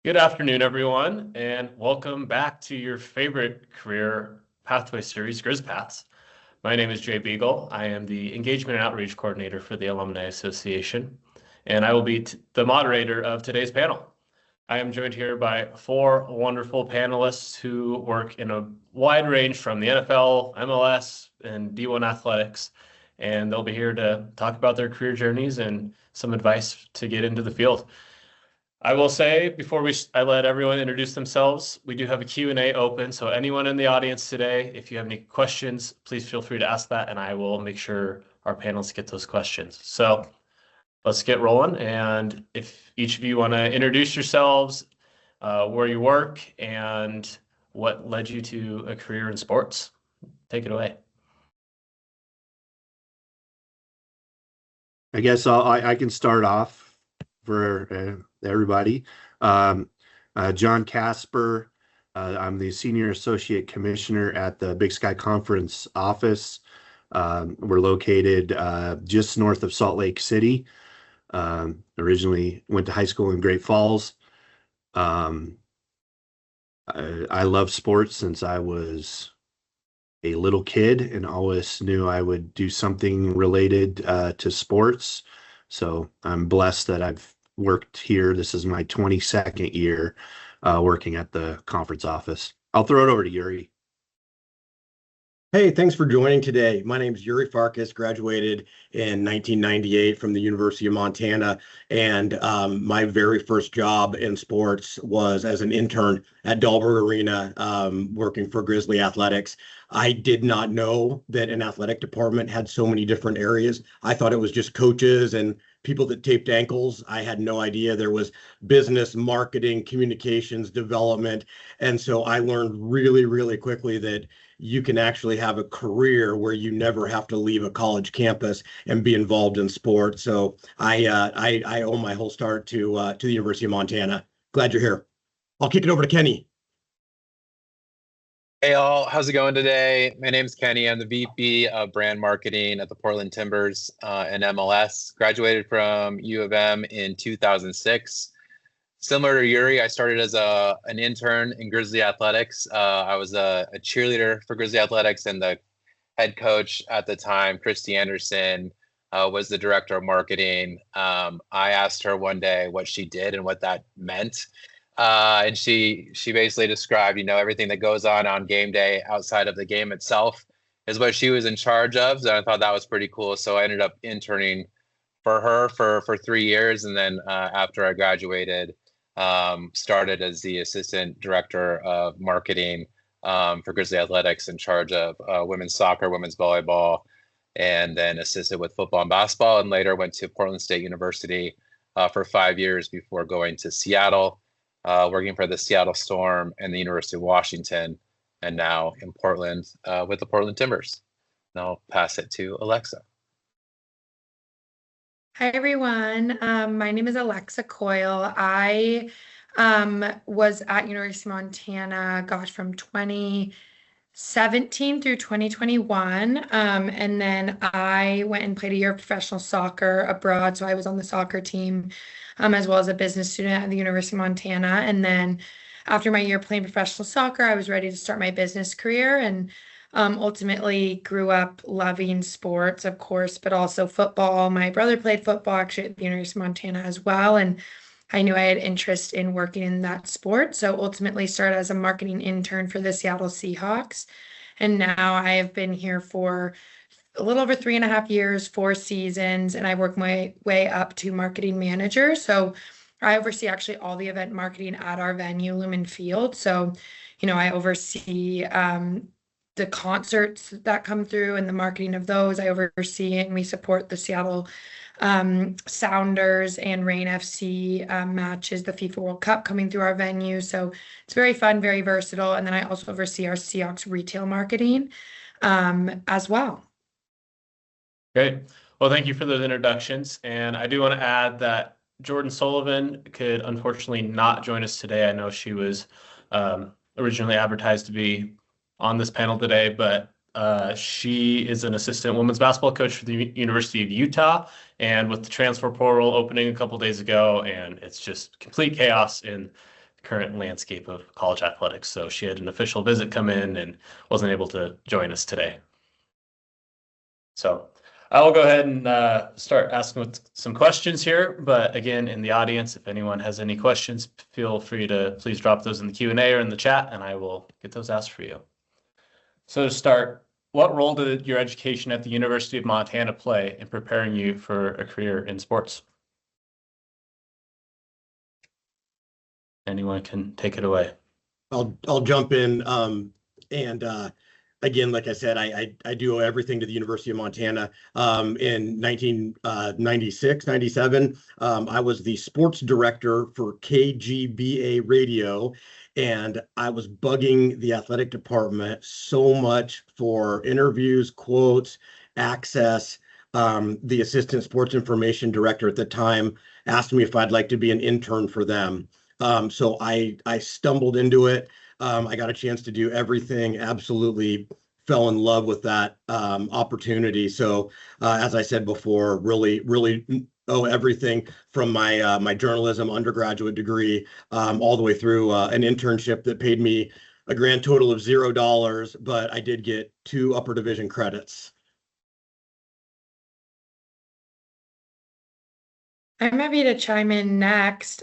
Good afternoon, everyone, and welcome back to your favorite career pathway series, Griz Paths. My name is Jay Beagle. I am the Engagement and Outreach Coordinator for the Alumni Association, and I will be the moderator of today's panel. I am joined here by four wonderful panelists who work in a wide range from the NFL, MLS, and D1 athletics, and they'll be here to talk about their career journeys and some advice to get into the field. I will say before I let everyone introduce themselves, we do have a Q&A open. So anyone in the audience today, if you have any questions, please feel free to ask that and I will make sure our panelists get those questions. So let's get rolling. And if each of you want to introduce yourselves, where you work and what led you to a career in sports, take it away. I guess I can start off for everybody. John Casper. I'm the Senior Associate Commissioner at the Big Sky Conference office. We're located just north of Salt Lake City. Originally went to high school in Great Falls. I love sports since I was a little kid and always knew I would do something related to sports. So I'm blessed that I've worked here. This is my 22nd year working at the conference office. I'll throw it over to Yuri. Hey, thanks for joining today. My name is Yuri Farkas, graduated in 1998 from the University of Montana, and my very first job in sports was as an intern at Dahlberg Arena, working for Grizzly Athletics. I did not know that an athletic department had so many different areas. I thought it was just coaches and people that taped ankles. I had no idea there was business, marketing, communications, development. And so I learned really, really quickly that you can actually have a career where you never have to leave a college campus and be involved in sport. So I owe my whole start to the University of Montana. Glad you're here. I'll kick it over to Kenny. Hey all, how's it going today? My name's Kenny. I'm the VP of Brand Marketing at the Portland Timbers in MLS. Graduated from U of M in 2006. Similar to Yuri, I started as an intern in Grizzly Athletics. I was a cheerleader for Grizzly Athletics, and the head coach at the time, Christy Anderson, was the director of marketing. I asked her one day what she did and what that meant. And she basically described, everything that goes on game day outside of the game itself is what she was in charge of. So I thought that was pretty cool. So I ended up interning for her for 3 years. And then after I graduated, started as the assistant director of marketing for Grizzly Athletics, in charge of women's soccer, women's volleyball, and then assisted with football and basketball, and later went to Portland State University for 5 years before going to Seattle. Working for the Seattle Storm and the University of Washington, and now in Portland with the Portland Timbers. And I'll pass it to Alexa. Hi, everyone. My name is Alexa Coyle. I was at University of Montana, from 2017 through 2021. And then I went and played a year of professional soccer abroad. So I was on the soccer team, as well as a business student at the University of Montana. And then after my year playing professional soccer, I was ready to start my business career, and ultimately grew up loving sports, of course, but also football. My brother played football actually at the University of Montana as well, and I knew I had interest in working in that sport. So ultimately started as a marketing intern for the Seattle Seahawks. And now I have been here for a little over 3.5 years, 4 seasons, and I work my way up to marketing manager. So I oversee actually all the event marketing at our venue, Lumen Field. So, I oversee the concerts that come through and the marketing of those. I oversee it, and we support the Seattle Sounders and Reign FC matches, the FIFA World Cup coming through our venue. So it's very fun, very versatile. And then I also oversee our Seahawks retail marketing as well. Great. Well, thank you for those introductions. And I do want to add that Jordan Sullivan could unfortunately not join us today. I know she was originally advertised to be on this panel today, but she is an assistant women's basketball coach for the University of Utah. And with the transfer portal opening a couple days ago, and it's just complete chaos in current landscape of college athletics. So she had an official visit come in and wasn't able to join us today. So I will go ahead and start asking some questions here. But again, in the audience, if anyone has any questions, feel free to please drop those in the Q&A or in the chat, and I will get those asked for you. So to start, what role did your education at the University of Montana play in preparing you for a career in sports? Anyone can take it away. I'll jump in. Again, like I said, I do owe everything to the University of Montana. In 1996, 97, I was the sports director for KGBA Radio, and I was bugging the athletic department so much for interviews, quotes, access. The assistant sports information director at the time asked me if I'd like to be an intern for them. So I stumbled into it. I got a chance to do everything, absolutely fell in love with that opportunity. So as I said before, really owe everything from my journalism undergraduate degree all the way through an internship that paid me a grand total of $0, but I did get 2 upper division credits. I'm happy to chime in next.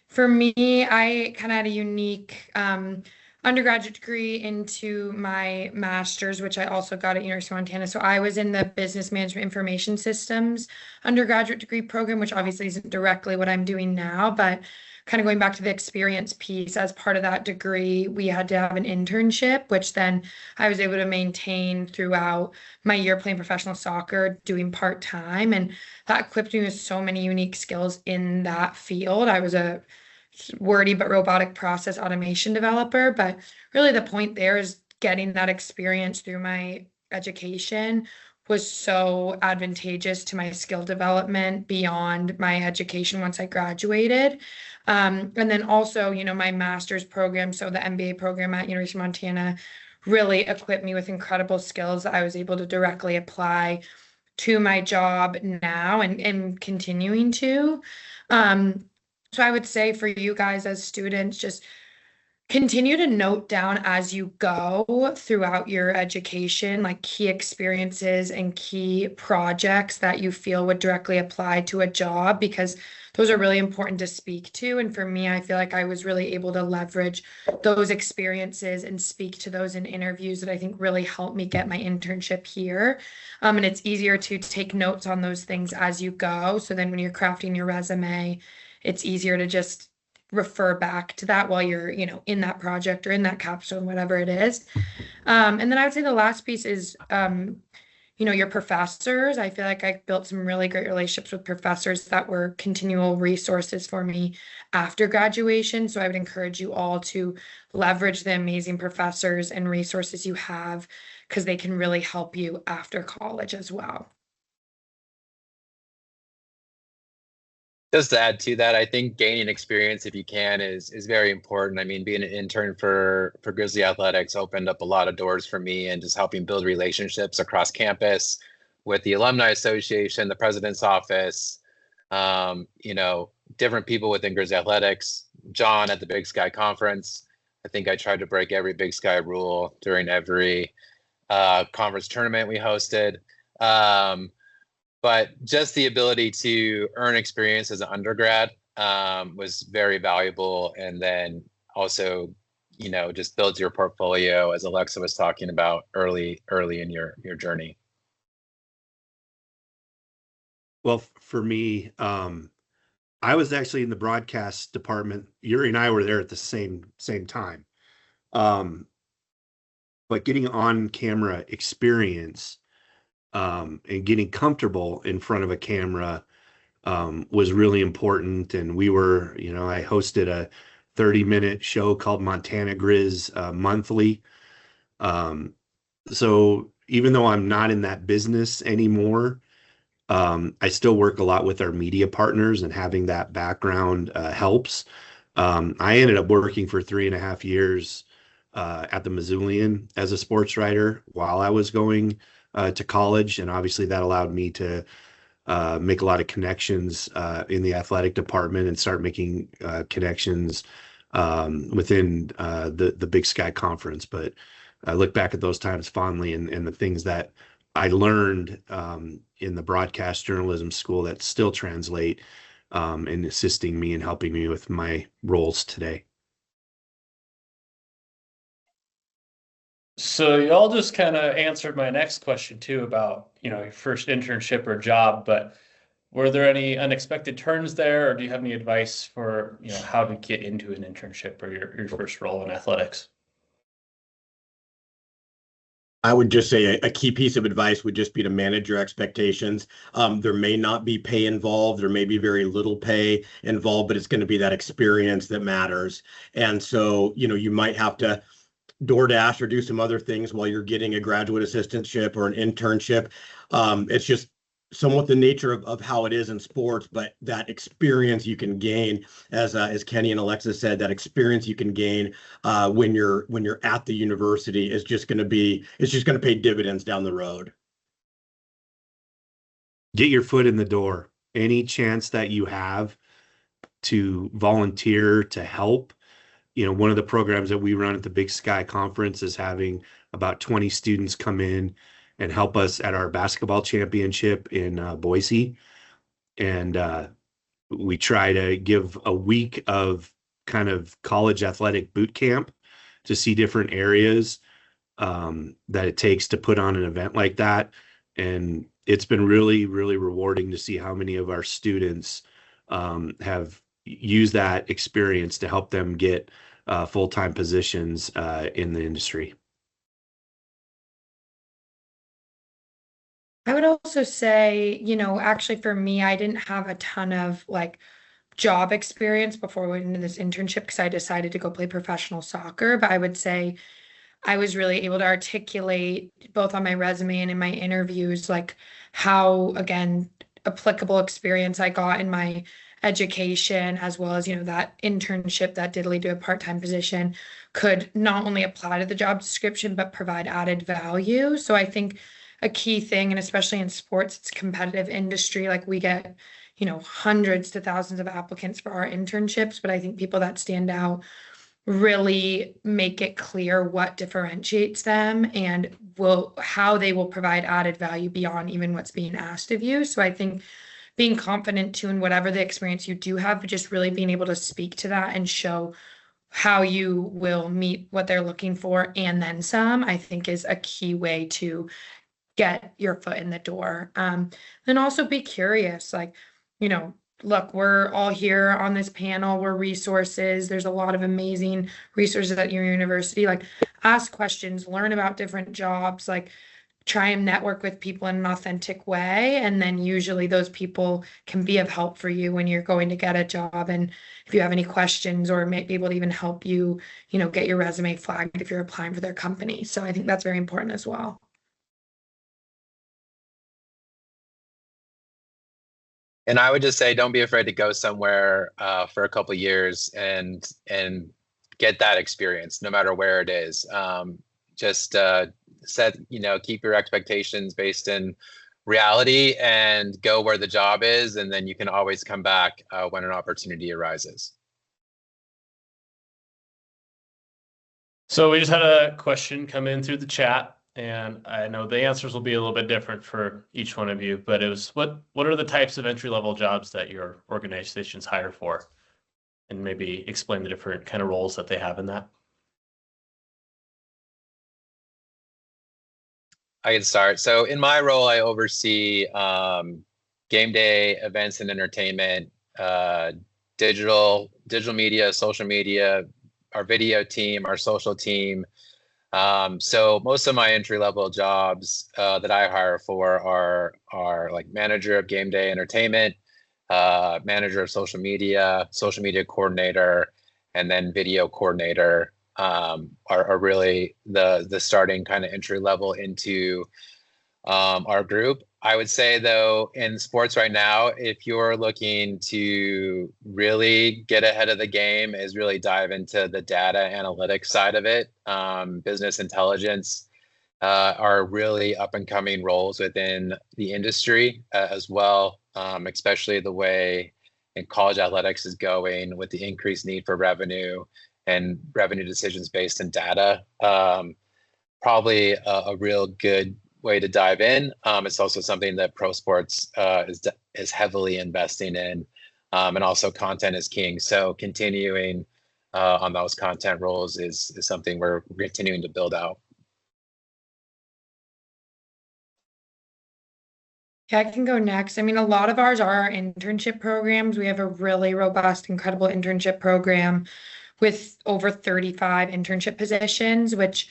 For me, I kind of had a unique undergraduate degree into my master's, which I also got at University of Montana. So I was in the Business Management Information Systems undergraduate degree program, which obviously isn't directly what I'm doing now, but kind of going back to the experience piece, as part of that degree, we had to have an internship, which then I was able to maintain throughout my year playing professional soccer, doing part-time. And that equipped me with so many unique skills in that field. I was a wordy but robotic process automation developer, but really the point there is getting that experience through my education was so advantageous to my skill development beyond my education once I graduated. And then also, my master's program, so the MBA program at University of Montana, really equipped me with incredible skills that I was able to directly apply to my job now and continuing to. So I would say for you guys as students, just continue to note down as you go throughout your education, like key experiences and key projects that you feel would directly apply to a job, because those are really important to speak to. And for me, I feel like I was really able to leverage those experiences and speak to those in interviews that I think really helped me get my internship here. And it's easier to take notes on those things as you go. So then when you're crafting your resume, it's easier to just refer back to that while you're, in that project or in that capstone, whatever it is. And then I would say the last piece is, your professors. I feel like I built some really great relationships with professors that were continual resources for me after graduation. So I would encourage you all to leverage the amazing professors and resources you have, because they can really help you after college as well. Just to add to that, I think gaining experience, if you can, is very important. I mean, being an intern for Grizzly Athletics opened up a lot of doors for me, and just helping build relationships across campus with the Alumni Association, the president's office, different people within Grizzly Athletics, John at the Big Sky Conference. I think I tried to break every Big Sky rule during every conference tournament we hosted. But just the ability to earn experience as an undergrad was very valuable. And then also, just builds your portfolio, as Alexa was talking about early in your journey. Well, for me, I was actually in the broadcast department. Yuri and I were there at the same time. But getting on camera experience and getting comfortable in front of a camera was really important. And we were, I hosted a 30-minute show called Montana Griz monthly. So even though I'm not in that business anymore, I still work a lot with our media partners, and having that background helps. I ended up working for 3.5 years at the Missoulian as a sports writer while I was going to college, and obviously that allowed me to make a lot of connections in the athletic department and start making connections within the Big Sky Conference. But I look back at those times fondly, and the things that I learned in the broadcast journalism school that still translate in assisting me and helping me with my roles today. So y'all just kind of answered my next question too about, your first internship or job, but were there any unexpected turns there, or do you have any advice for, how to get into an internship or your first role in athletics? I would just say a key piece of advice would just be to manage your expectations. There may not be pay involved. There may be very little pay involved, but it's going to be that experience that matters. And so, you might have to DoorDash or do some other things while you're getting a graduate assistantship or an internship. It's just somewhat the nature of how it is in sports, but that experience you can gain, as Kenny and Alexa said, that experience you can gain when you're at the university is just going to pay dividends down the road. Get your foot in the door. Any chance that you have to volunteer to help. One of the programs that we run at the Big Sky Conference is having about 20 students come in and help us at our basketball championship in Boise. And we try to give a week of kind of college athletic boot camp to see different areas that it takes to put on an event like that. And it's been really, really rewarding to see how many of our students have used that experience to help them get full-time positions in the industry. I would also say, actually for me, I didn't have a ton of job experience before I went into this internship because I decided to go play professional soccer. But I would say I was really able to articulate both on my resume and in my interviews, how, again, applicable experience I got in my education, as well as, that internship that did lead to a part-time position could not only apply to the job description, but provide added value. So I think a key thing, and especially in sports, it's a competitive industry. We get, hundreds to thousands of applicants for our internships, but I think people that stand out really make it clear what differentiates them and how they will provide added value beyond even what's being asked of you. So I think being confident too in whatever the experience you do have, but just really being able to speak to that and show how you will meet what they're looking for and then some, I think is a key way to get your foot in the door. Then also be curious, look, we're all here on this panel, we're resources. There's a lot of amazing resources at your university. Ask questions, learn about different jobs, try and network with people in an authentic way. And then usually those people can be of help for you when you're going to get a job. And if you have any questions, or might be able to even help you, get your resume flagged if you're applying for their company. So I think that's very important as well. And I would just say, don't be afraid to go somewhere for a couple of years and get that experience, no matter where it is. Just keep your expectations based in reality and go where the job is, and then you can always come back when an opportunity arises. So we just had a question come in through the chat, and I know the answers will be a little bit different for each one of you, but it was what are the types of entry-level jobs that your organizations hire for? And maybe explain the different kind of roles that they have in that. I can start. So in my role, I oversee game day events and entertainment, digital media, social media, our video team, our social team. So most of my entry-level jobs that I hire for are like manager of game day entertainment, manager of social media coordinator, and then video coordinator. Are really the starting kind of entry level into our group. I would say though, in sports right now, if you're looking to really get ahead of the game, is really dive into the data analytics side of it. Business intelligence are really up and coming roles within the industry as well, especially the way and college athletics is going with the increased need for revenue and revenue decisions based in data. Probably a real good way to dive in. It's also something that pro sports is heavily investing in, and also content is king. So continuing on those content roles is something we're continuing to build out. Yeah, I can go next. I mean, a lot of ours are our internship programs. We have a really robust, incredible internship program with over 35 internship positions, which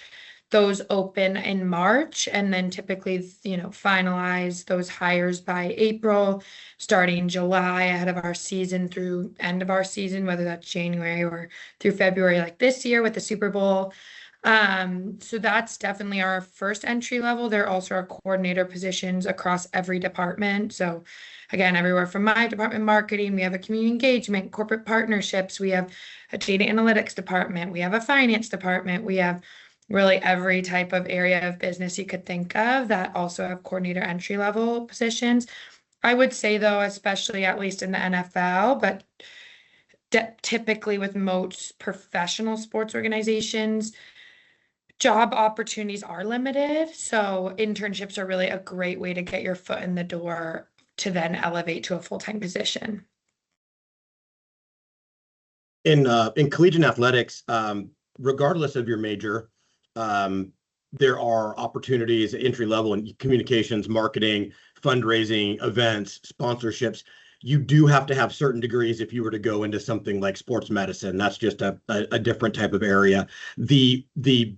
those open in March, and then typically, finalize those hires by April, starting July ahead of our season through end of our season, whether that's January or through February, like this year with the Super Bowl. So that's definitely our first entry level. There are also our coordinator positions across every department. So again, everywhere from my department, marketing, we have a community engagement, corporate partnerships, we have a data analytics department, we have a finance department, we have really every type of area of business you could think of that also have coordinator entry level positions. I would say though, especially at least in the NFL, but typically with most professional sports organizations, job opportunities are limited. So internships are really a great way to get your foot in the door to then elevate to a full-time position. In collegiate athletics, regardless of your major, there are opportunities at entry level in communications, marketing, fundraising, events, sponsorships. You do have to have certain degrees if you were to go into something like sports medicine. That's just a different type of area. The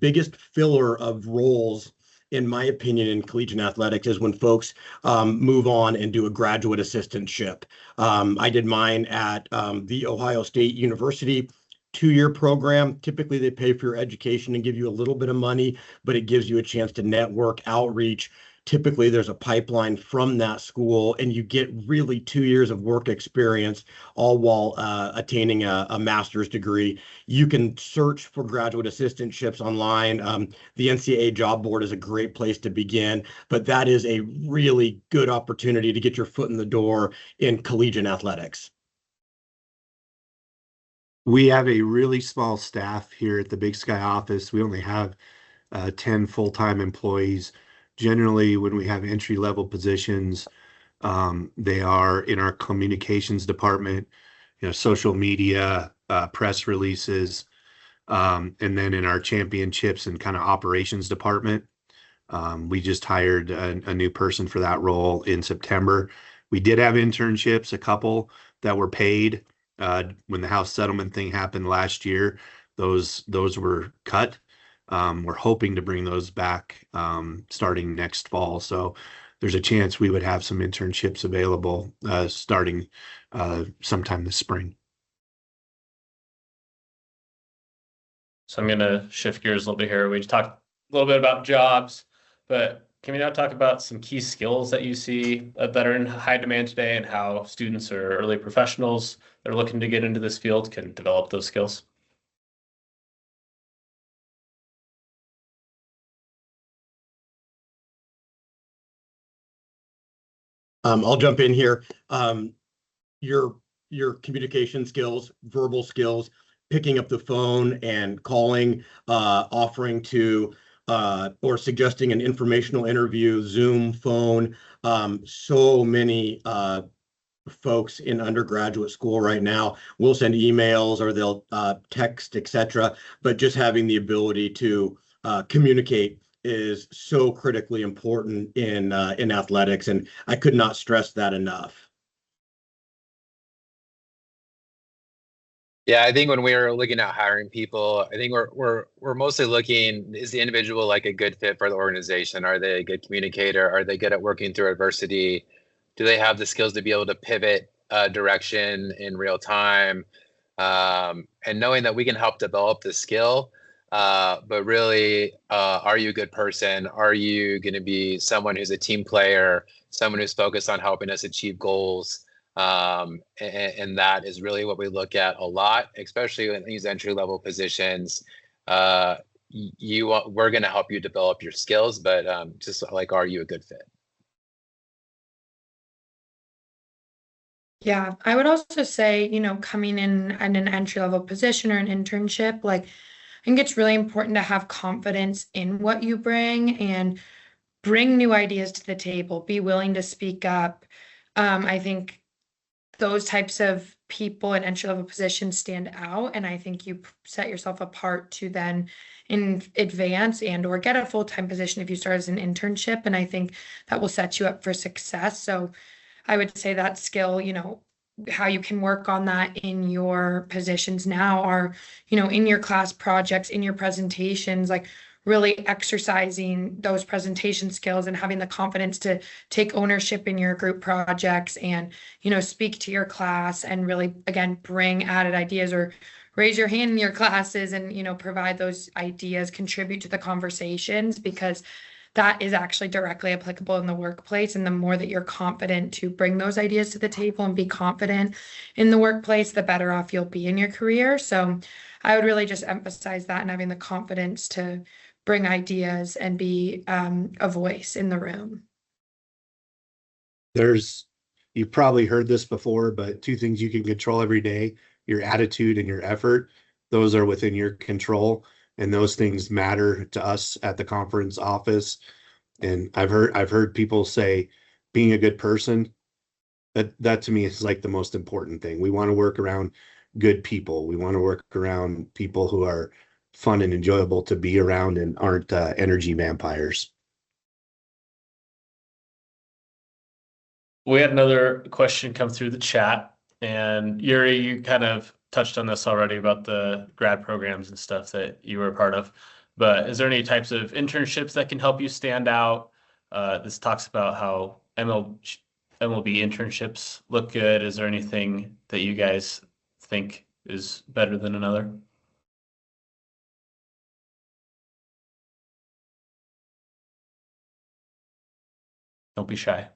biggest filler of roles, in my opinion, in collegiate athletics is when folks move on and do a graduate assistantship. I did mine at the Ohio State University 2-year program. Typically, they pay for your education and give you a little bit of money, but it gives you a chance to network, outreach. Typically, there's a pipeline from that school, and you get really 2 years of work experience, all while attaining a master's degree. You can search for graduate assistantships online. The NCAA job board is a great place to begin, but that is a really good opportunity to get your foot in the door in collegiate athletics. We have a really small staff here at the Big Sky office. We only have 10 full-time employees. Generally, when we have entry-level positions, they are in our communications department, social media, press releases, and then in our championships and kind of operations department. We just hired a new person for that role in September. We did have internships, a couple that were paid. When the house settlement thing happened last year, those were cut. We're hoping to bring those back starting next fall. So there's a chance we would have some internships available starting sometime this spring. So I'm going to shift gears a little bit here. We talked a little bit about jobs, but can we now talk about some key skills that you see that are in high demand today, and how students or early professionals that are looking to get into this field can develop those skills? I'll jump in here. Your communication skills, verbal skills, picking up the phone and calling, offering to or suggesting an informational interview, Zoom, phone. So many folks in undergraduate school right now will send emails or they'll text, etc. But just having the ability to communicate is so critically important in athletics, and I could not stress that enough. Yeah, I think when we're looking at hiring people, I think we're mostly looking, is the individual like a good fit for the organization? Are they a good communicator? Are they good at working through adversity? Do they have the skills to be able to pivot direction in real time? And knowing that we can help develop the skill, but really, are you a good person? Are you going to be someone who's a team player, someone who's focused on helping us achieve goals? And that is really what we look at a lot, especially in these entry-level positions. We're going to help you develop your skills, but just like, are you a good fit? Yeah, I would also say, coming in at an entry-level position or an internship, like I think it's really important to have confidence in what you bring and bring new ideas to the table, be willing to speak up. I think those types of people in entry-level positions stand out, and I think you set yourself apart to then in advance and or get a full-time position if you start as an internship, and I think that will set you up for success. So I would say that skill, how you can work on that in your positions now are, in your class projects, in your presentations, like really exercising those presentation skills and having the confidence to take ownership in your group projects and, speak to your class and really, again, bring added ideas or raise your hand in your classes and, provide those ideas, contribute to the conversations because that is actually directly applicable in the workplace. And the more that you're confident to bring those ideas to the table and be confident in the workplace, the better off you'll be in your career. So I would really just emphasize that and having the confidence to bring ideas and be a voice in the room. You've probably heard this before, but two things you can control every day, your attitude and your effort. Those are within your control, and those things matter to us at the conference office. And I've heard people say being a good person, that to me is like the most important thing. We want to work around good people. We want to work around people who are fun and enjoyable to be around and aren't energy vampires. We had another question come through the chat, and Yuri, you kind of touched on this already about the grad programs and stuff that you were a part of, but is there any types of internships that can help you stand out? This talks about how MLB internships look good. Is there anything that you guys think is better than another? Don't be shy.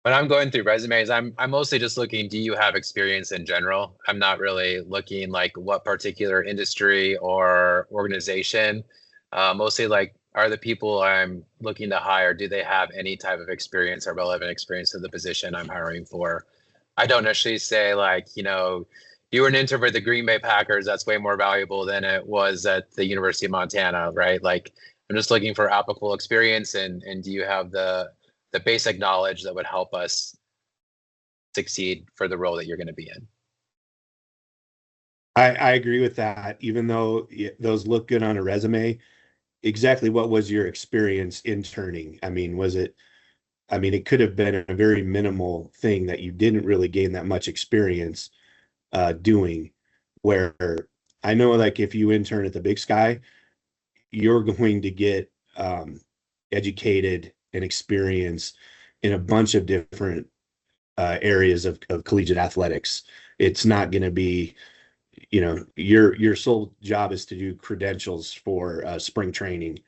When I'm going through resumes, I'm mostly just looking, do you have experience in general? I'm not really looking like what particular industry or organization. Mostly like, are the people I'm looking to hire, do they have any type of experience or relevant experience to the position I'm hiring for? I don't necessarily say like, you were an intern for the Green Bay Packers, that's way more valuable than it was at the University of Montana, right? Like, I'm just looking for applicable experience and do you have the basic knowledge that would help us succeed for the role that you're going to be in. I agree with that. Even though those look good on a resume, exactly what was your experience interning? I mean, it could have been a very minimal thing that you didn't really gain that much experience doing, where I know like if you intern at the Big Sky, you're going to get educated and experience in a bunch of different areas of collegiate athletics. It's not going to be, your sole job is to do credentials for spring training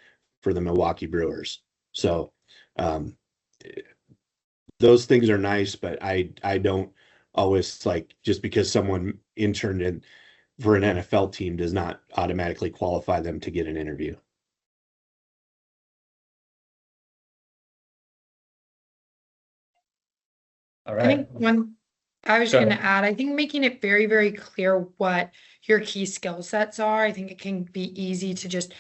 for the Milwaukee Brewers. So those things are nice, but I don't always like just because someone interned in for an NFL team does not automatically qualify them to get an interview. All I think right. I was Go going to ahead. add, I think making it very, very clear what your key skill sets are. I think it can be easy to just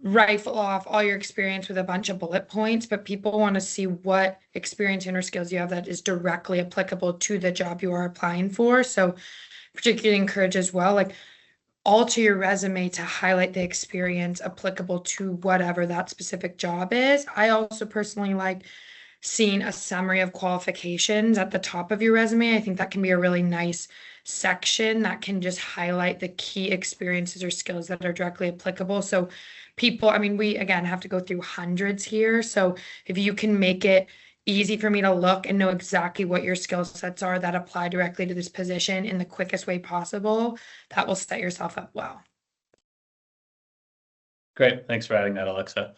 rifle off all your experience with a bunch of bullet points, but people want to see what experience and or skills you have that is directly applicable to the job you are applying for. So particularly encourage as well, like alter your resume to highlight the experience applicable to whatever that specific job is. I also personally like seeing a summary of qualifications at the top of your resume. I think that can be a really nice section that can just highlight the key experiences or skills that are directly applicable. So people, I mean, we again have to go through hundreds here. So if you can make it easy for me to look and know exactly what your skill sets are that apply directly to this position in the quickest way possible, that will set yourself up well. Great. Thanks for adding that, Alexa.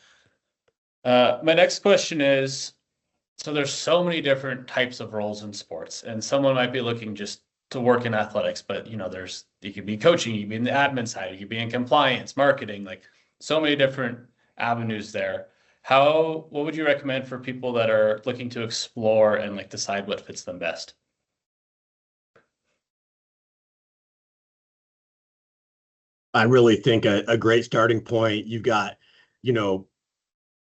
My next question is, so there's so many different types of roles in sports, and someone might be looking just to work in athletics, but you could be coaching, you could be in the admin side, you could be in compliance, marketing, like so many different avenues there. What would you recommend for people that are looking to explore and like decide what fits them best? I really think a great starting point, you've got, you know,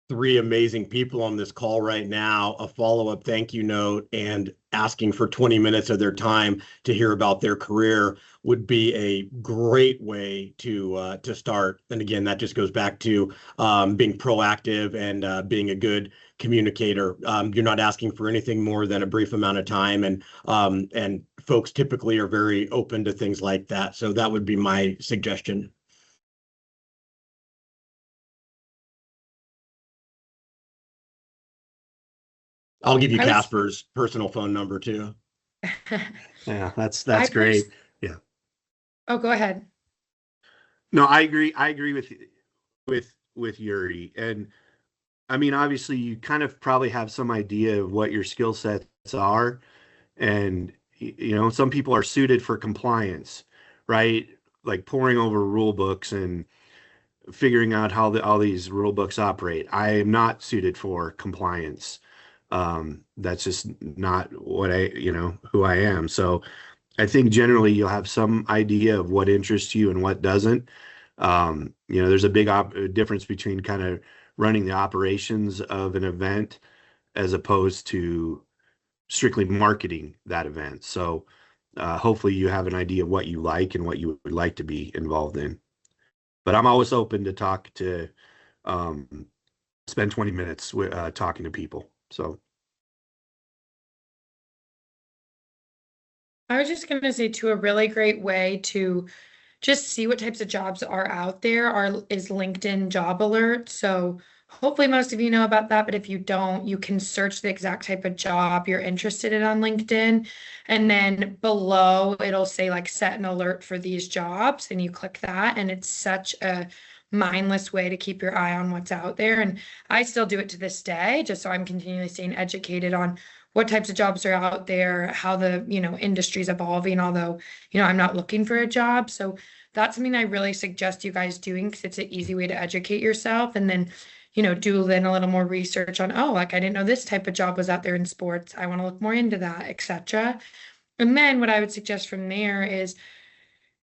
three amazing people on this call right now, a follow-up thank you note, and asking for 20 minutes of their time to hear about their career would be a great way to start. And again, that just goes back to being proactive and being a good communicator. You're not asking for anything more than a brief amount of time, and folks typically are very open to things like that. So that would be my suggestion. I'll give you Casper's personal phone number too. Yeah, that's great. Yeah. Oh, go ahead. No, I agree. I agree with Yuri. And I mean, obviously you kind of probably have some idea of what your skill sets are. And you know, some people are suited for compliance, right? Like poring over rule books and figuring out how all these rule books operate. I am not suited for compliance. That's just not what who I am. So I think generally you'll have some idea of what interests you and what doesn't. There's a big difference between kind of running the operations of an event as opposed to strictly marketing that event. So hopefully you have an idea of what you like and what you would like to be involved in. But I'm always open to spend 20 minutes talking to people. So I was just going to say too, a really great way to just see what types of jobs are out there is LinkedIn job alert. So hopefully most of you know about that, but if you don't, you can search the exact type of job you're interested in on LinkedIn. And then below it'll say like set an alert for these jobs, and you click that, and it's such a mindless way to keep your eye on what's out there. And I still do it to this day, just so I'm continually staying educated on what types of jobs are out there, how the, industry is evolving, although, I'm not looking for a job. So that's something I really suggest you guys doing, because it's an easy way to educate yourself. And then, do then a little more research on, oh, like I didn't know this type of job was out there in sports. I want to look more into that, etc. And then what I would suggest from there is,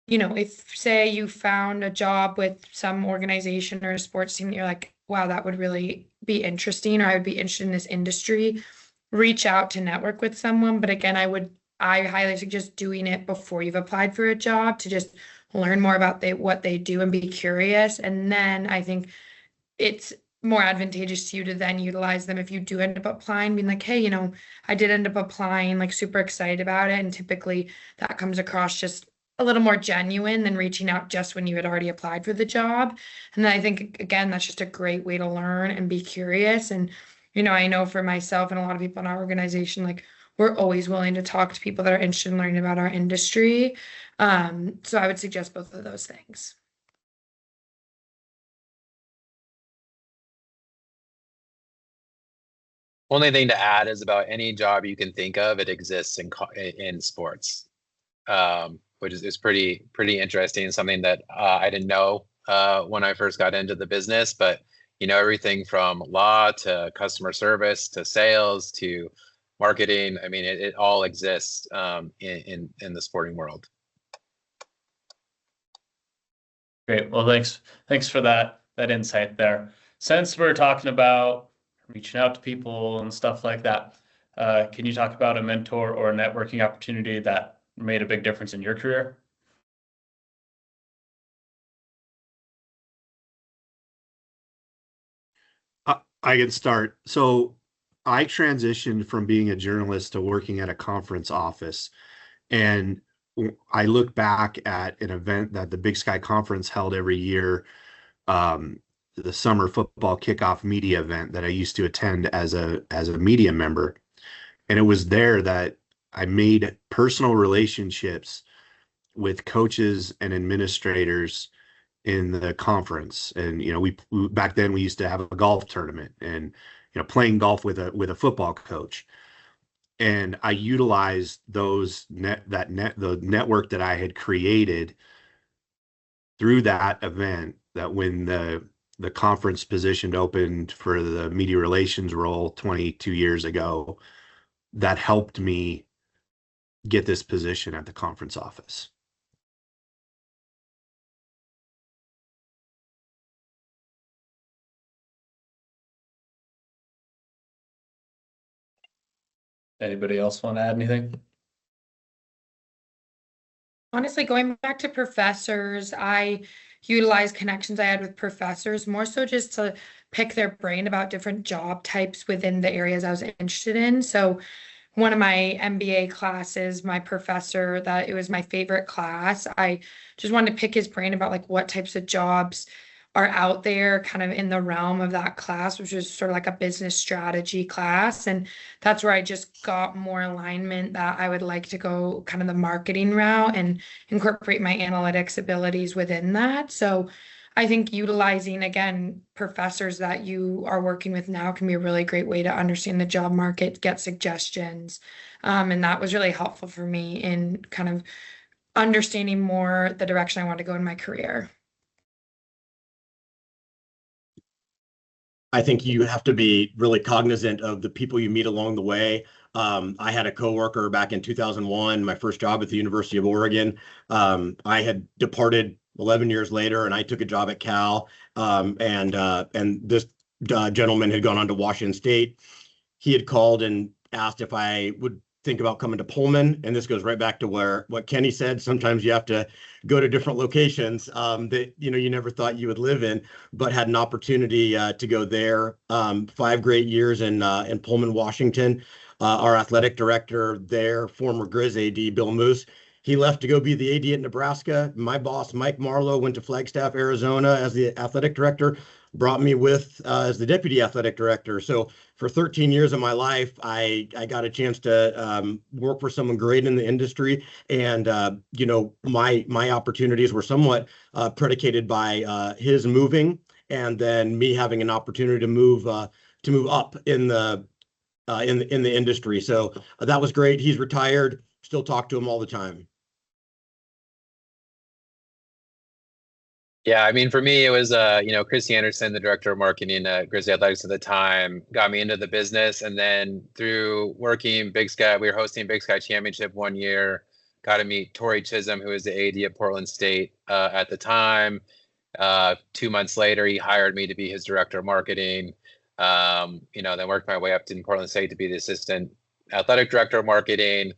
if say you found a job with some organization or a sports team that you're like, wow, that would really be interesting, or I would be interested in this industry, reach out to network with someone. But again, I highly suggest doing it before you've applied for a job, to just learn more about what they do and be curious. And then I think it's more advantageous to you to then utilize them if you do end up applying, being like, hey, I did end up applying, like super excited about it. And typically that comes across just a little more genuine than reaching out just when you had already applied for the job. And then I think, again, that's just a great way to learn and be curious. And I know for myself and a lot of people in our organization, like we're always willing to talk to people that are interested in learning about our industry. So I would suggest both of those things. Only thing to add is about any job you can think of, it exists in sports, which is pretty interesting. Something that I didn't know when I first got into the business, but everything from law to customer service to sales to marketing. I mean, it all exists in the sporting world. Great. Well, thanks for that insight there. Since we're talking about reaching out to people and stuff like that, can you talk about a mentor or a networking opportunity that made a big difference in your career? I can start. So I transitioned from being a journalist to working at a conference office. And I look back at an event that the Big Sky Conference held every year, the summer football kickoff media event that I used to attend as a media member. And it was there that I made personal relationships with coaches and administrators in the conference. And we back then we used to have a golf tournament, and playing golf with a football coach. And I utilized the network that I had created through that event, that when the the conference position opened for the media relations role 22 years ago, that helped me get this position at the conference office. Anybody else want to add anything? Honestly, going back to professors, I utilize connections I had with professors more so just to pick their brain about different job types within the areas I was interested in. So one of my MBA classes, my professor, that it was my favorite class. I just wanted to pick his brain about like what types of jobs are out there kind of in the realm of that class, which was sort of like a business strategy class. And that's where I just got more alignment that I would like to go kind of the marketing route and incorporate my analytics abilities within that. So I think utilizing, again, professors that you are working with now can be a really great way to understand the job market, get suggestions. And that was really helpful for me in kind of understanding more the direction I want to go in my career. I think you have to be really cognizant of the people you meet along the way. I had a coworker back in 2001, my first job at the University of Oregon. I had departed 11 years later, and I took a job at Cal. And this gentleman had gone on to Washington State. He had called and asked if I would think about coming to Pullman. And this goes right back to what Kenny said. Sometimes you have to go to different locations that you never thought you would live in, but had an opportunity to go there. 5 great years in Pullman, Washington. Our athletic director there, former Griz AD, Bill Moose, he left to go be the AD at Nebraska. My boss, Mike Marlowe, went to Flagstaff, Arizona as the athletic director, brought me with as the deputy athletic director. So for 13 years of my life, I got a chance to work for someone great in the industry. And, my opportunities were somewhat predicated by his moving and then me having an opportunity to move up in the industry. So that was great. He's retired. Still talk to him all the time. Yeah, I mean, for me, it was, Christy Anderson, the director of marketing at Grizzly Athletics at the time, got me into the business. And then through working Big Sky, we were hosting Big Sky Championship one year, got to meet Tori Chisholm, who was the AD at Portland State at the time. 2 months later, he hired me to be his director of marketing. Then worked my way up to Portland State to be the assistant athletic director of marketing.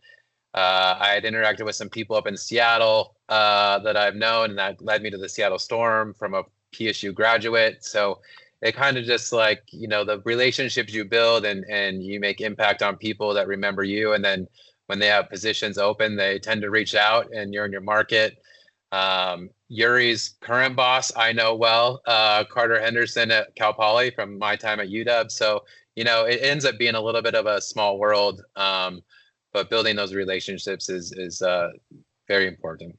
I had interacted with some people up in Seattle that I've known, and that led me to the Seattle Storm from a PSU graduate. So it kind of just like, the relationships you build and you make impact on people that remember you. And then when they have positions open, they tend to reach out and you're in your market. Yuri's current boss, I know well, Carter Henderson at Cal Poly from my time at UW. So, it ends up being a little bit of a small world. But building those relationships is very important.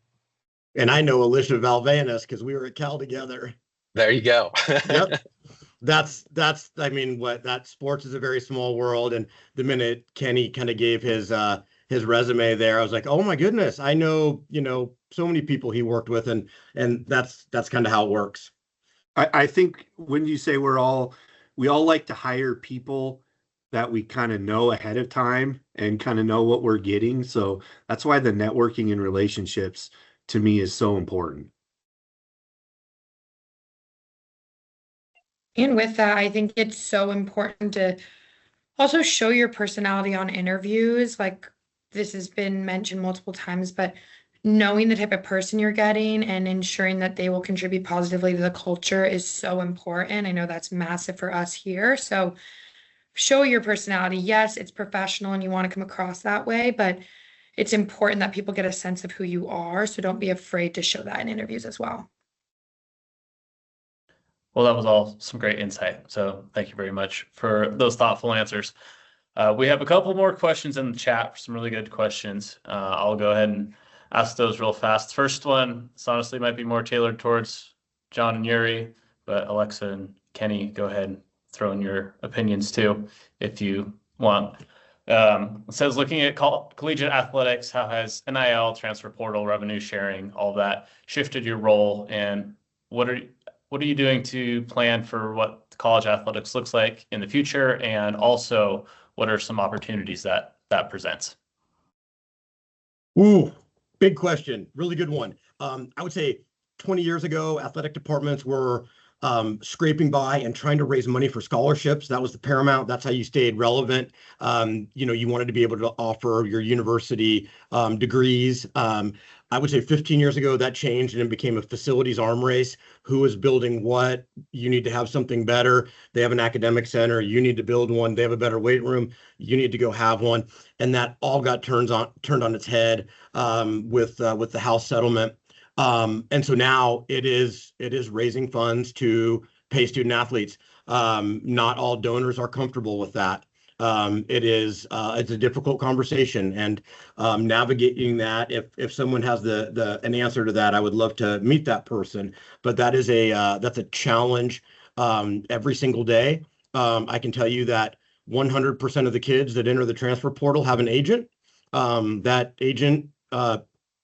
And I know Alicia Valvanis because we were at Cal together. There you go. Yep. That sports is a very small world. And the minute Kenny kind of gave his resume there, I was like, oh my goodness, I know, so many people he worked with, and that's kind of how it works. I think when you say we all like to hire people that we kind of know ahead of time and kind of know what we're getting. So that's why the networking and relationships to me is so important. And with that, I think it's so important to also show your personality on interviews. Like this has been mentioned multiple times, but knowing the type of person you're getting and ensuring that they will contribute positively to the culture is so important. I know that's massive for us here. So show your personality. Yes, it's professional and you want to come across that way, but it's important that people get a sense of who you are. So don't be afraid to show that in interviews as well. Well, that was all some great insight. So thank you very much for those thoughtful answers. We have a couple more questions in the chat for some really good questions. I'll go ahead and ask those real fast. First one, this honestly might be more tailored towards John and Yuri, but Alexa and Kenny, go ahead and throw in your opinions too, if you want. It says, looking at collegiate athletics, how has NIL, transfer portal, revenue sharing, all that shifted your role, and what are you doing to plan for what college athletics looks like in the future? And also, what are some opportunities that presents? Ooh, big question. Really good one. I would say 20 years ago, athletic departments were scraping by and trying to raise money for scholarships. That was the paramount. That's how you stayed relevant. You wanted to be able to offer your university degrees. I would say 15 years ago, that changed and it became a facilities arm race. Who is building what? You need to have something better. They have an academic center. You need to build one. They have a better weight room. You need to go have one. And that all got turned on its head with the House settlement. And so now it is raising funds to pay student athletes. Not all donors are comfortable with that. It's a difficult conversation, and navigating that. If someone has an answer to that, I would love to meet that person. But that's a challenge every single day. I can tell you that 100% of the kids that enter the transfer portal have an agent. That agent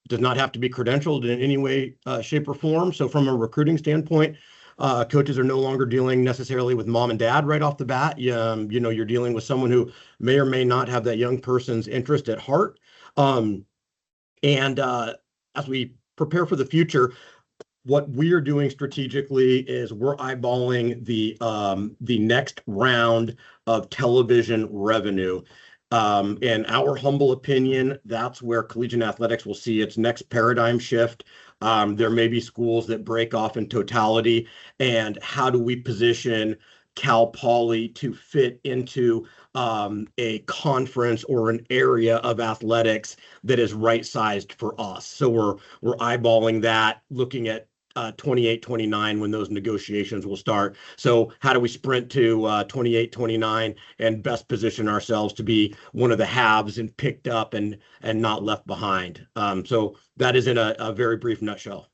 does not have to be credentialed in any way, shape, or form. So from a recruiting standpoint, coaches are no longer dealing necessarily with mom and dad right off the bat. You're dealing with someone who may or may not have that young person's interest at heart. As we prepare for the future, what we are doing strategically is we're eyeballing the next round of television revenue. In our humble opinion, that's where collegiate athletics will see its next paradigm shift. There may be schools that break off in totality, and how do we position Cal Poly to fit into a conference or an area of athletics that is right-sized for us? So we're eyeballing that, looking at 28, 29 when those negotiations will start. So how do we sprint to 28, 29 and best position ourselves to be one of the haves and picked up and not left behind? So that is in a very brief nutshell.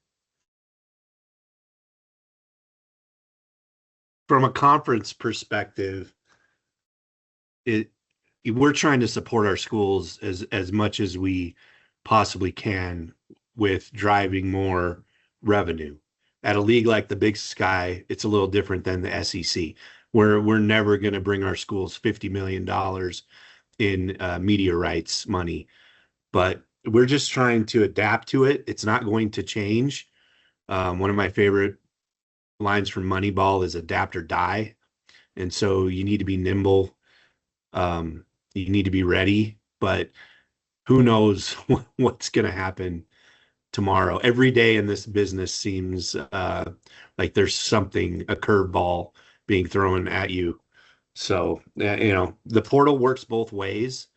From a conference perspective, we're trying to support our schools as much as we possibly can with driving more revenue. At a league like the Big Sky, it's a little different than the SEC. We're never going to bring our schools $50 million in media rights money, but we're just trying to adapt to it. It's not going to change. One of my favorite lines from Moneyball is adapt or die. And so you need to be nimble. You need to be ready, but who knows what's going to happen tomorrow. Every day in this business seems like there's a curveball being thrown at you. So, the portal works both ways.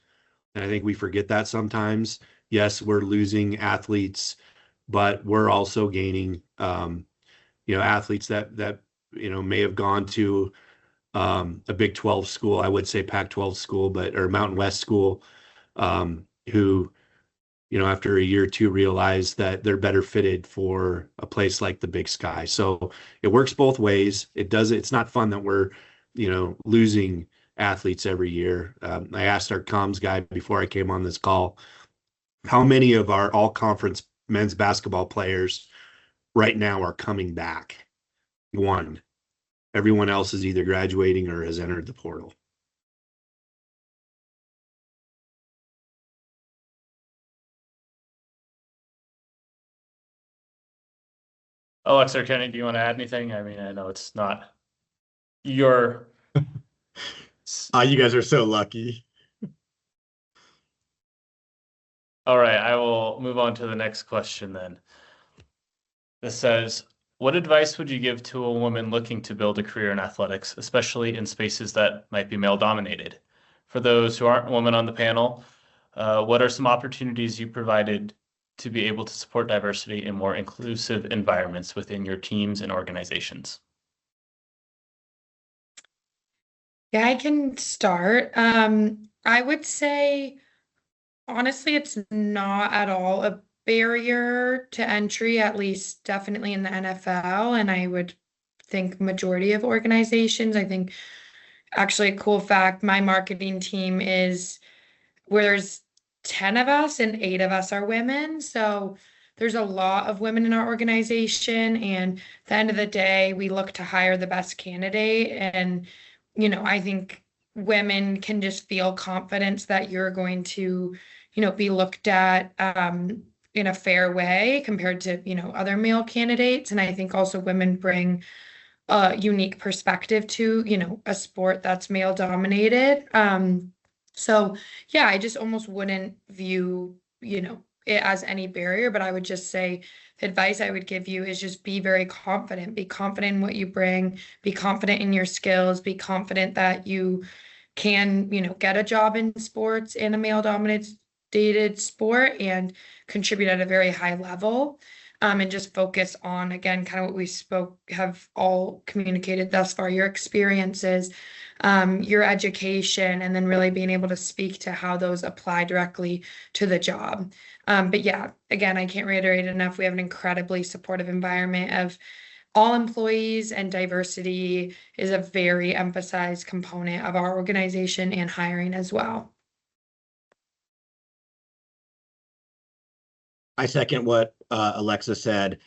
And I think we forget that sometimes. Yes, we're losing athletes, but we're also gaining, athletes that may have gone to a Big 12 school, I would say Pac-12 school, or Mountain West school, who, after a year or two realize that they're better fitted for a place like the Big Sky. So it works both ways. It's not fun that we're, losing athletes every year. I asked our comms guy before I came on this call, how many of our all conference men's basketball players right now are coming back? One. Everyone else is either graduating or has entered the portal. Alex or Kenny, do you want to add anything? I mean, I know it's not your. You guys are so lucky. All right, I will move on to the next question then. This says, what advice would you give to a woman looking to build a career in athletics, especially in spaces that might be male dominated? For those who aren't women on the panel, what are some opportunities you provided to be able to support diversity in more inclusive environments within your teams and organizations? Yeah, I can start. I would say, honestly, it's not at all a barrier to entry, at least definitely in the NFL. And I would think majority of organizations. I think actually a cool fact, my marketing team is where there's 10 of us and 8 of us are women. So there's a lot of women in our organization, and at the end of the day, we look to hire the best candidate. And, I think women can just feel confidence that you're going to, be looked at in a fair way compared to, other male candidates. And I think also women bring a unique perspective to, a sport that's male dominated. So yeah, I just almost wouldn't view, it as any barrier, but I would just say the advice I would give you is just be very confident, be confident in what you bring, be confident in your skills, be confident that you can, get a job in sports in a male dominated sport and contribute at a very high level. And just focus on, again, kind of what we have all communicated thus far, your experiences, your education, and then really being able to speak to how those apply directly to the job. But yeah, again, I can't reiterate enough. We have an incredibly supportive environment of all employees, and diversity is a very emphasized component of our organization and hiring as well. I second what Alexa said.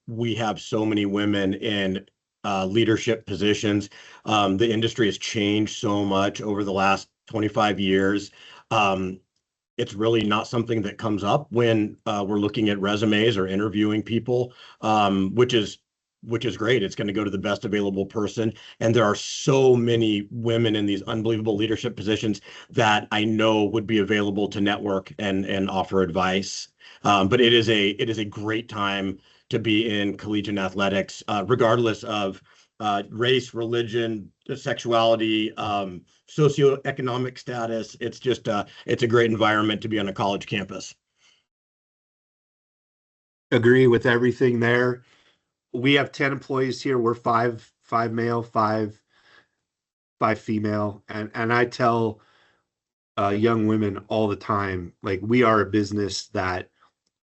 We have so many women in leadership positions. The industry has changed so much over the last 25 years. It's really not something that comes up when we're looking at resumes or interviewing people, which is great. It's going to go to the best available person. And there are so many women in these unbelievable leadership positions that I know would be available to network and offer advice. But it is a great time to be in collegiate athletics, regardless of race, religion, sexuality, socioeconomic status. It's a great environment to be on a college campus. Agree with everything there. We have 10 employees here. We're five male, five female, and I tell young women all the time, like, we are a business that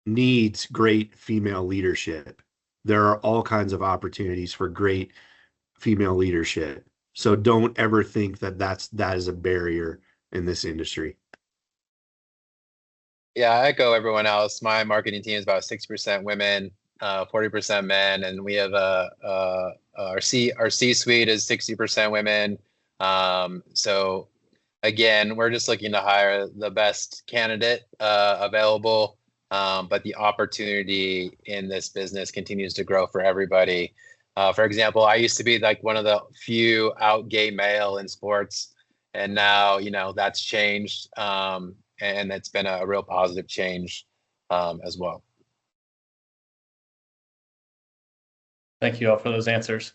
needs great female leadership. There are all kinds of opportunities for great female leadership. So don't ever think that is a barrier in this industry. Yeah, I echo everyone else. My marketing team is about 60% women, 40% men, and we have our C-suite is 60% women. So again, we're just looking to hire the best candidate available. But the opportunity in this business continues to grow for everybody. For example, I used to be like one of the few out gay male in sports, and now, that's changed. And it's been a real positive change as well. Thank you all for those answers.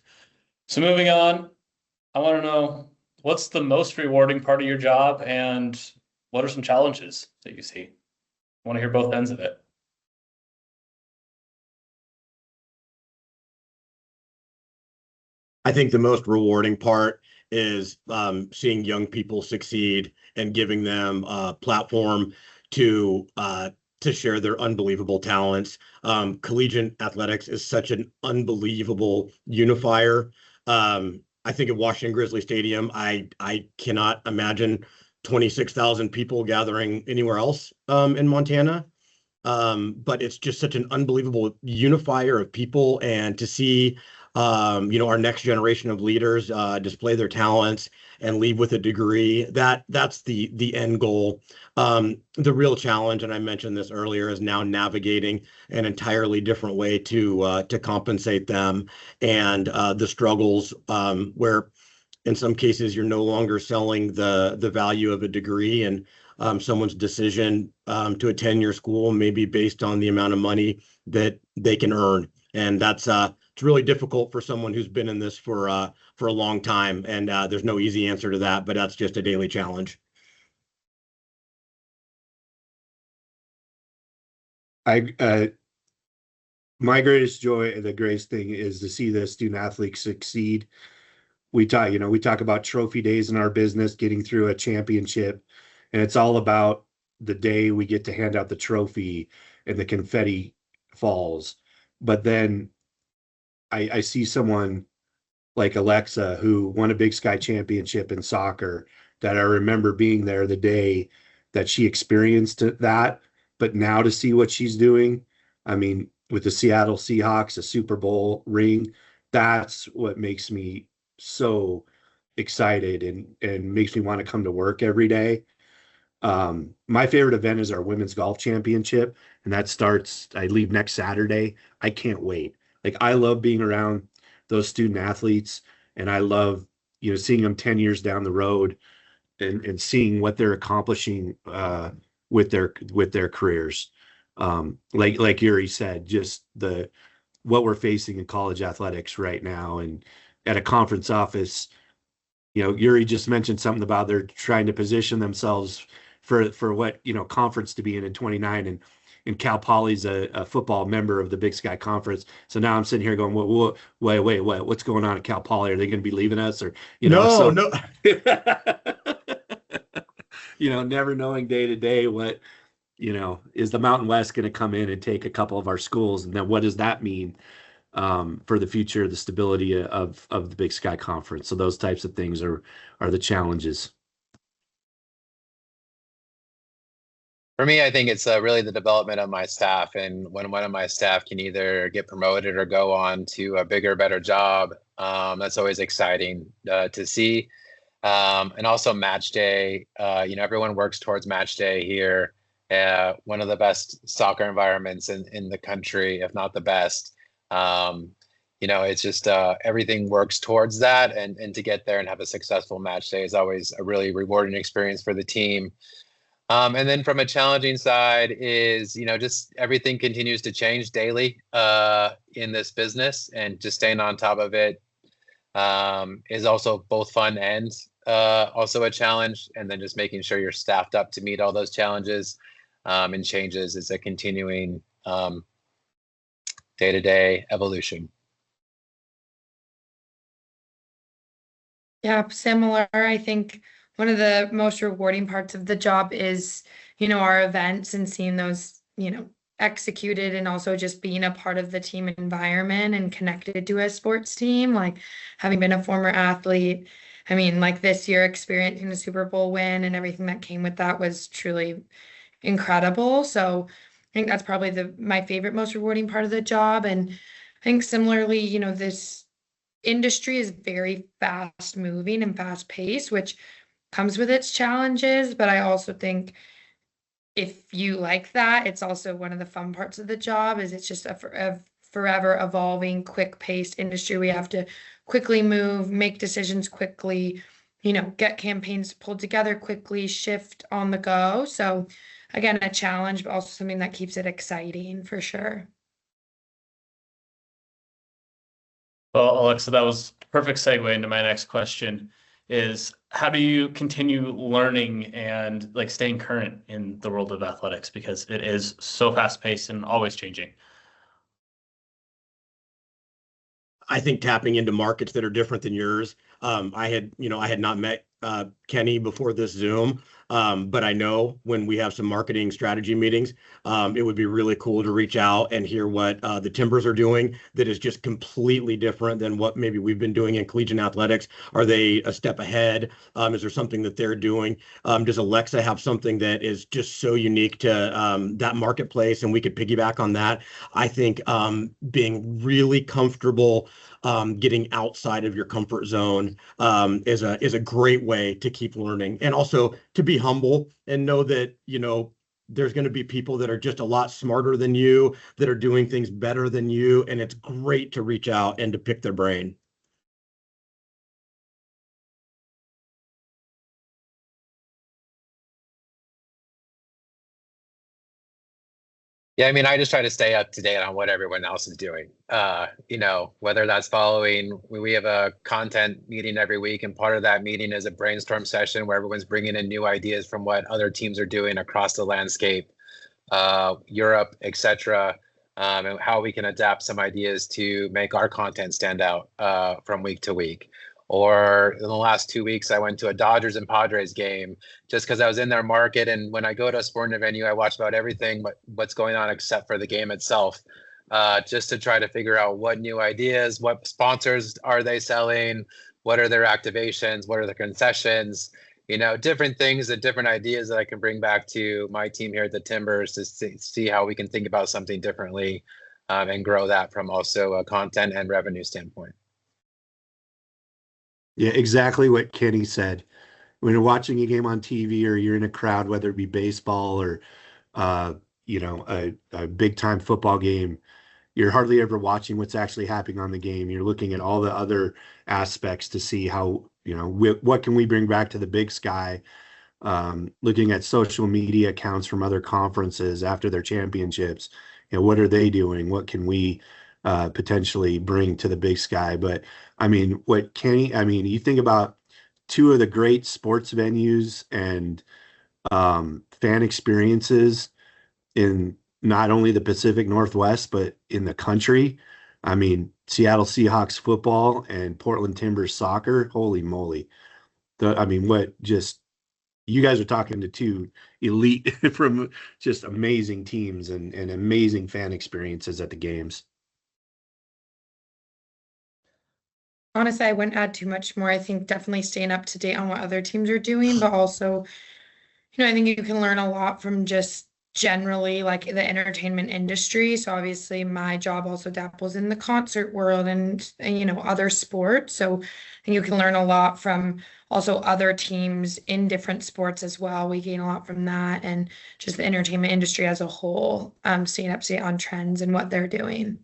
So moving on, I want to know, what's the most rewarding part of your job, and what are some challenges that you see? I want to hear both ends of it. I think the most rewarding part is seeing young people succeed and giving them a platform to share their unbelievable talents. Collegiate athletics is such an unbelievable unifier. I think of Washington Grizzly Stadium. I cannot imagine 26,000 people gathering anywhere else in Montana. But it's just such an unbelievable unifier of people, and to see our next generation of leaders display their talents and leave with a degree, that's the end goal. The real challenge, and I mentioned this earlier, is now navigating an entirely different way to compensate them, and the struggles where in some cases you're no longer selling the value of a degree, and someone's decision to attend your school may be based on the amount of money that they can earn. And that's it's really difficult for someone who's been in this for a long time. And there's no easy answer to that, but that's just a daily challenge. My greatest joy and the greatest thing is to see the student athletes succeed. We talk about trophy days in our business, getting through a championship, and it's all about the day we get to hand out the trophy and the confetti falls. But then I see someone like Alexa, who won a Big Sky championship in soccer, that I remember being there the day that she experienced that. But now to see what she's doing, I mean, with the Seattle Seahawks, a Super Bowl ring, that's what makes me so excited and makes me want to come to work every day. My favorite event is our women's golf championship, and that starts, I leave next Saturday. I can't wait. Like, I love being around those student athletes, and I love, seeing them 10 years down the road and seeing what they're accomplishing with their careers. Like Yuri said, just what we're facing in college athletics right now, and at a conference office, Yuri just mentioned something about they're trying to position themselves for what conference to be in 29, and Cal Poly's a football member of the Big Sky Conference. So now I'm sitting here going, wait, what's going on at Cal Poly? Are they going to be leaving us, or No. Never knowing day to day what is the Mountain West going to come in and take a couple of our schools, and then what does that mean for the future, the stability of the Big Sky Conference? So those types of things are the challenges. For me, I think it's really the development of my staff, and when one of my staff can either get promoted or go on to a bigger, better job, that's always exciting to see. And also match day, everyone works towards match day here. One of the best soccer environments in the country, if not the best. It's just everything works towards that, and to get there and have a successful match day is always a really rewarding experience for the team. And then from a challenging side is, just everything continues to change daily in this business, and just staying on top of it is also both fun and also a challenge. And then just making sure you're staffed up to meet all those challenges and changes is a continuing day-to-day evolution. Yeah, similar. I think one of the most rewarding parts of the job is, our events and seeing those, executed, and also just being a part of the team environment and connected to a sports team. Like, having been a former athlete, I mean, like this year experiencing the Super Bowl win and everything that came with that was truly incredible. So I think that's probably my favorite, most rewarding part of the job. And I think similarly, this industry is very fast moving and fast paced, which comes with its challenges. But I also think if you like that, it's also one of the fun parts of the job. Is it's just a forever evolving, quick paced industry. We have to quickly move, make decisions quickly, get campaigns pulled together quickly, shift on the go. So again, a challenge, but also something that keeps it exciting for sure. Well, Alexa, that was a perfect segue into my next question is, how do you continue learning and staying current in the world of athletics, because it is so fast paced and always changing? I think tapping into markets that are different than yours. I had not met Kenny before this Zoom, but I know when we have some marketing strategy meetings, it would be really cool to reach out and hear what the Timbers are doing that is just completely different than what maybe we've been doing in collegiate athletics. Are they a step ahead? Is there something that they're doing? Does Alexa have something that is just so unique to that marketplace, and we could piggyback on that? I think being really comfortable getting outside of your comfort zone is a great way to keep learning, and also to be humble and know that there's going to be people that are just a lot smarter than you, that are doing things better than you, and it's great to reach out and to pick their brain. Yeah, I mean, I just try to stay up to date on what everyone else is doing. Whether that's following, we have a content meeting every week, and part of that meeting is a brainstorm session where everyone's bringing in new ideas from what other teams are doing across the landscape, Europe, etc., and how we can adapt some ideas to make our content stand out from week to week. Or in the last 2 weeks, I went to a Dodgers and Padres game just because I was in their market. And when I go to a sporting venue, I watch about everything but what's going on except for the game itself, just to try to figure out what new ideas, what sponsors are they selling, what are their activations, what are the concessions, different things and different ideas that I can bring back to my team here at the Timbers to see how we can think about something differently, and grow that from also a content and revenue standpoint. Yeah, exactly what Kenny said. When you're watching a game on TV or you're in a crowd, whether it be baseball or a big time football game, you're hardly ever watching what's actually happening on the game. You're looking at all the other aspects to see how, what can we bring back to the Big Sky. Looking at social media accounts from other conferences after their championships, what are they doing? What can we potentially bring to the Big Sky? But I mean, you think about two of the great sports venues and fan experiences in not only the Pacific Northwest, but in the country. I mean, Seattle Seahawks football and Portland Timbers soccer. Holy moly. You guys are talking to two elite from just amazing teams and amazing fan experiences at the games. Honestly, I wouldn't add too much more. I think definitely staying up to date on what other teams are doing, but also, I think you can learn a lot from just generally like the entertainment industry. So obviously my job also dabbles in the concert world and other sports. So I think you can learn a lot from also other teams in different sports as well. We gain a lot from that and just the entertainment industry as a whole, staying up to date on trends and what they're doing.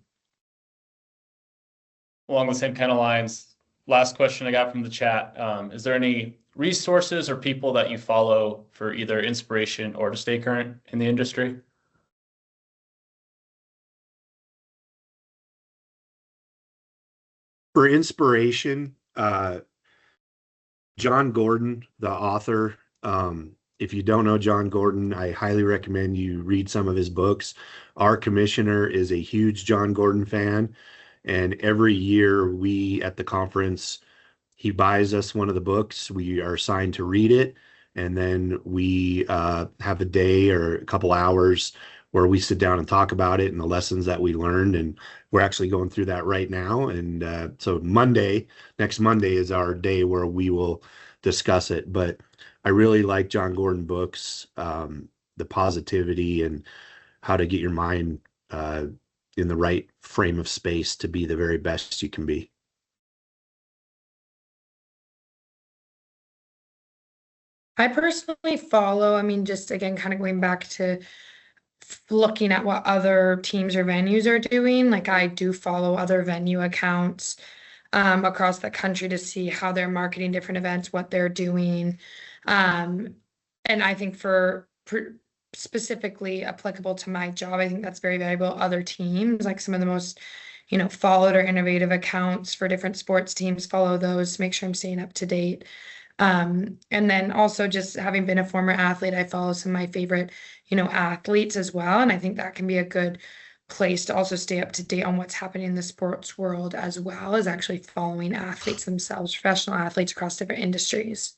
Along the same kind of lines, last question I got from the chat. Is there any resources or people that you follow for either inspiration or to stay current in the industry? For inspiration, John Gordon, the author. If you don't know John Gordon, I highly recommend you read some of his books. Our commissioner is a huge John Gordon fan. And every year we at the conference, he buys us one of the books. We are assigned to read it. And then we have a day or a couple hours where we sit down and talk about it and the lessons that we learned. And we're actually going through that right now. And so next Monday is our day where we will discuss it. But I really like John Gordon books, the positivity and how to get your mind in the right frame of space to be the very best you can be. I personally follow, just again, kind of going back to looking at what other teams or venues are doing. Like I do follow other venue accounts across the country to see how they're marketing different events, what they're doing. And I think for specifically applicable to my job, I think that's very valuable. Other teams, like some of the most, followed or innovative accounts for different sports teams, follow those to make sure I'm staying up to date. And then also just having been a former athlete, I follow some of my favorite, athletes as well. And I think that can be a good place to also stay up to date on what's happening in the sports world, as well as actually following athletes themselves, professional athletes across different industries.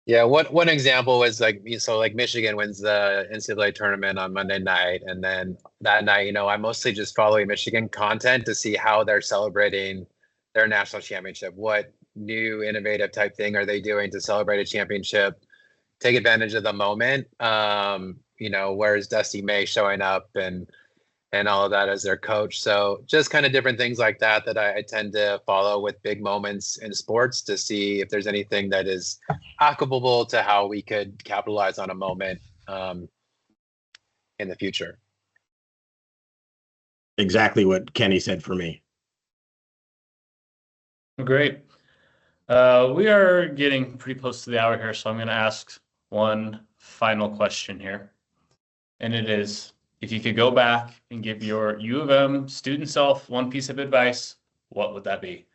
Yeah, one example was like Michigan wins the NCAA tournament on Monday night, and then that night, I'm mostly just following Michigan content to see how they're celebrating their national championship. What new innovative type thing are they doing to celebrate a championship? Take advantage of the moment. Where's Dusty May showing up and all of that as their coach. So just kind of different things like that I tend to follow with big moments in sports to see if there's anything that is applicable to how we could capitalize on a moment in the future. Exactly what Kenny said for me. Great. We are getting pretty close to the hour here, so I'm going to ask one final question here. And it is, if you could go back and give your U of M student self one piece of advice, what would that be?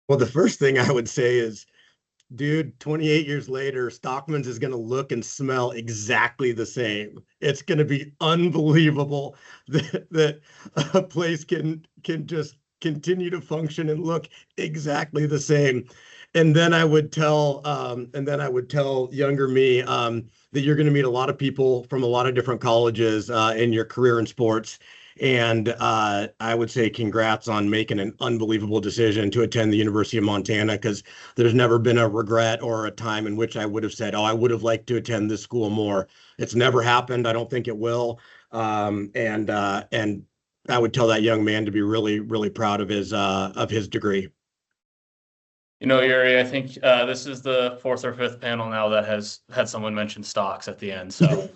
Well, the first thing I would say is, dude, 28 years later, Stockman's is going to look and smell exactly the same. It's going to be unbelievable that a place can just continue to function and look exactly the same. And then I would tell younger me that you're going to meet a lot of people from a lot of different colleges in your career in sports. And I would say congrats on making an unbelievable decision to attend the University of Montana, because there's never been a regret or a time in which I would have said, oh, I would have liked to attend this school more. It's never happened. I don't think it will. And I would tell that young man to be really, really proud of his degree. You know, Yuri, I think this is the fourth or fifth panel now that has had someone mention stocks at the end. So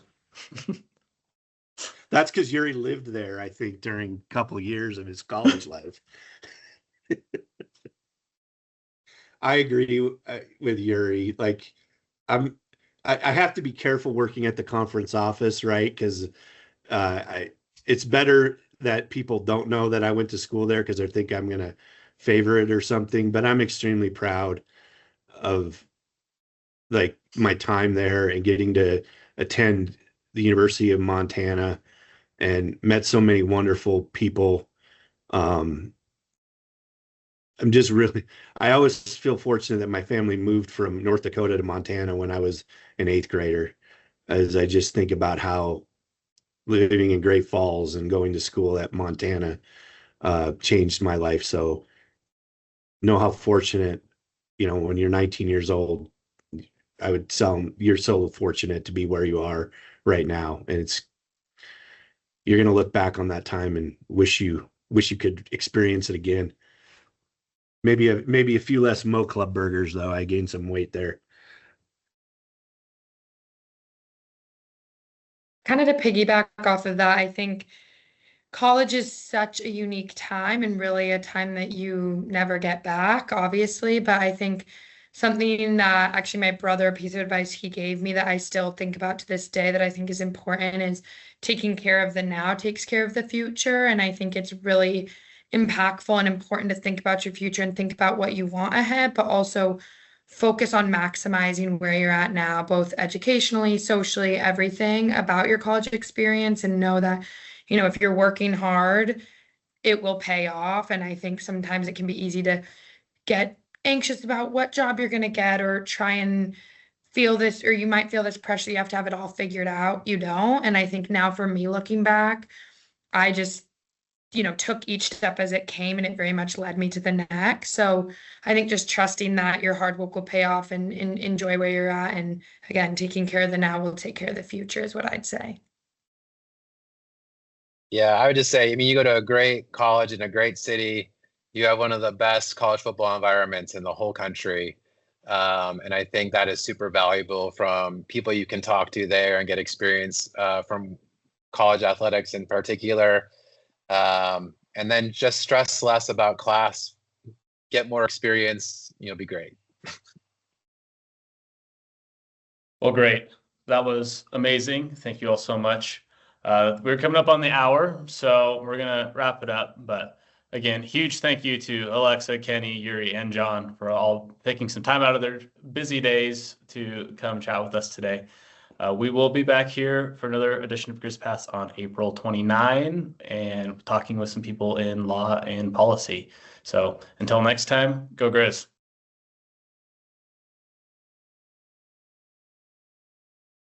That's because Yuri lived there, I think, during a couple of years of his college life. I agree with Yuri. Like, I have to be careful working at the conference office, right? Because it's better that people don't know that I went to school there, because they think I'm going to favor it or something. But I'm extremely proud of like my time there and getting to attend the University of Montana and met so many wonderful people. I'm just really, I always feel fortunate that my family moved from North Dakota to Montana when I was an eighth grader, as I just think about how living in Great Falls and going to school at Montana changed my life. So know how fortunate, when you're 19 years old, I would tell them you're so fortunate to be where you are right now. And you're going to look back on that time and wish you could experience it again. Maybe a few less Mo Club burgers, though. I gained some weight there. Kind of to piggyback off of that, I think college is such a unique time and really a time that you never get back, obviously. But I think something that actually my brother, a piece of advice he gave me that I still think about to this day that I think is important is taking care of the now takes care of the future. And I think it's really impactful and important to think about your future and think about what you want ahead, but also focus on maximizing where you're at now, both educationally, socially, everything about your college experience, and know that, if you're working hard, it will pay off. And I think sometimes it can be easy to get anxious about what job you're going to get, or try and feel this, or you might feel this pressure, you have to have it all figured out. You don't. And I think now for me, looking back, I just took each step as it came, and it very much led me to the next. So I think just trusting that your hard work will pay off, and enjoy where you're at. And again, taking care of the now will take care of the future is what I'd say. Yeah, I would just say, you go to a great college in a great city. You have one of the best college football environments in the whole country. And I think that is super valuable from people you can talk to there and get experience from college athletics in particular. And then just stress less about class, get more experience, be great. Well, great. That was amazing. Thank you all so much. We're coming up on the hour, so we're going to wrap it up. But again, huge thank you to Alexa, Kenny, Yuri, and John for all taking some time out of their busy days to come chat with us today. We will be back here for another edition of Griz Paths on April 29 and talking with some people in law and policy. So until next time, go Griz.